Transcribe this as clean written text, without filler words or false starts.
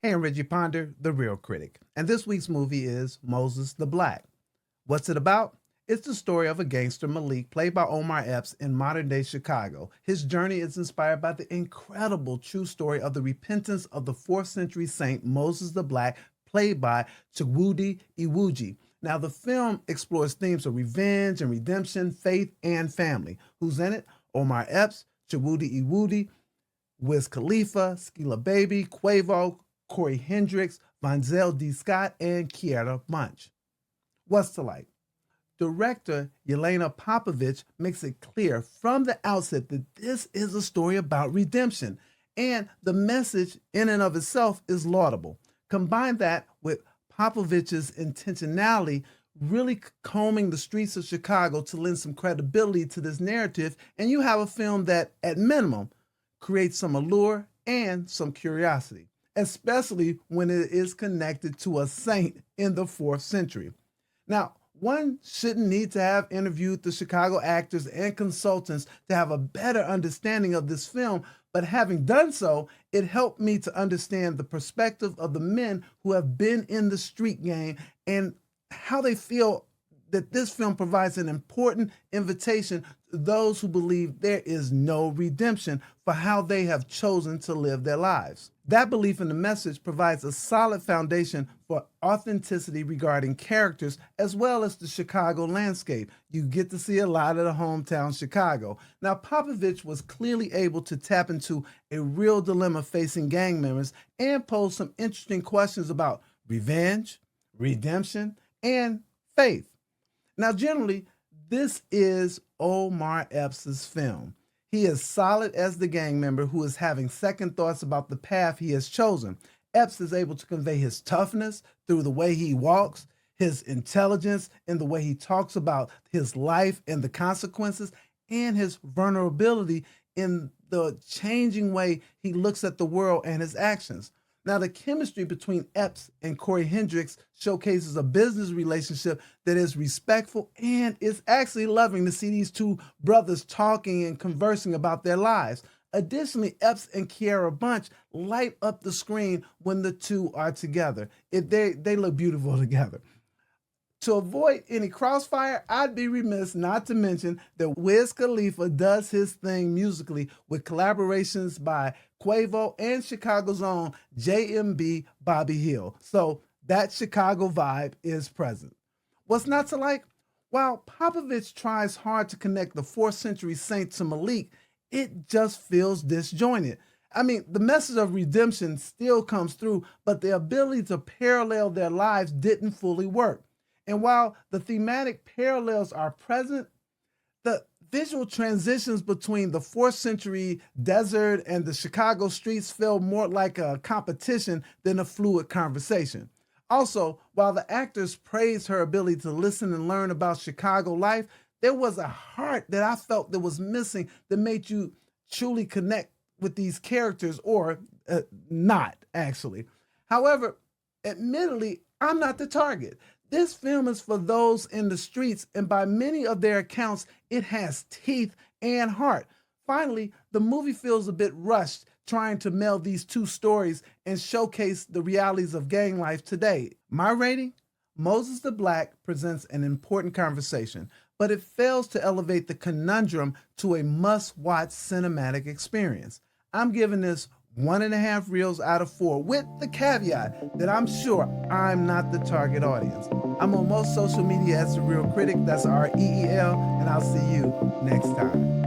Hey, I'm Reggie Ponder, the Real Critic, and this week's movie is Moses the Black. What's it about? It's the story of a gangster, Malik, played by Omar Epps in modern day Chicago. His journey is inspired by the incredible true story of the repentance of the 4th century saint Moses the Black, played by Chiwetel Ejiofor. Now, the film explores themes of revenge and redemption, faith, and family. Who's in it? Omar Epps, Chiwetel Ejiofor, Wiz Khalifa, Skilla Baby, Quavo, Corey Hendricks, Vonzel D. Scott, and Kiera Bunch. What's to like? Director Yelena Popovich makes it clear from the outset that this is a story about redemption, and the message in and of itself is laudable. Combine that with Popovich's intentionality, really combing the streets of Chicago to lend some credibility to this narrative, and you have a film that, at minimum, creates some allure and some curiosity, especially when it is connected to a saint in the 4th century. Now, one shouldn't need to have interviewed the Chicago actors and consultants to have a better understanding of this film, but having done so, it helped me to understand the perspective of the men who have been in the street game and how they feel that this film provides an important invitation to those who believe there is no redemption for how they have chosen to live their lives. That belief in the message provides a solid foundation for authenticity regarding characters as well as the Chicago landscape. You get to see a lot of the hometown Chicago. Now, Popovich was clearly able to tap into a real dilemma facing gang members and pose some interesting questions about revenge, redemption, and faith. Now, generally, this is Omar Epps' film. He is solid as the gang member who is having second thoughts about the path he has chosen. Epps is able to convey his toughness through the way he walks, his intelligence in the way he talks about his life and the consequences, and his vulnerability in the changing way he looks at the world and his actions. Now, the chemistry between Epps and Corey Hendricks showcases a business relationship that is respectful, and it's actually loving to see these two brothers talking and conversing about their lives. Additionally, Epps and Kiera Bunch light up the screen when the two are together. They look beautiful together. To avoid any crossfire, I'd be remiss not to mention that Wiz Khalifa does his thing musically with collaborations by Quavo and Chicago's own JMB Bobby Hill. So that Chicago vibe is present. What's not to like? While Popovich tries hard to connect the 4th century saint to Malik, it just feels disjointed. I mean, the message of redemption still comes through, but the ability to parallel their lives didn't fully work. And while the thematic parallels are present, the visual transitions between the 4th century desert and the Chicago streets felt more like a competition than a fluid conversation. Also, while the actors praised her ability to listen and learn about Chicago life, there was a heart that I felt that was missing that made you truly connect with these characters, or not, actually. However, admittedly, I'm not the target. This film is for those in the streets, and by many of their accounts, it has teeth and heart. Finally, the movie feels a bit rushed, trying to meld these two stories and showcase the realities of gang life today. My rating? Moses the Black presents an important conversation, but it fails to elevate the conundrum to a must-watch cinematic experience. I'm giving this 1.5 reels out of 4, with the caveat that I'm sure I'm not the target audience. I'm on most social media as The Real Critic, that's REEL, and I'll see you next time.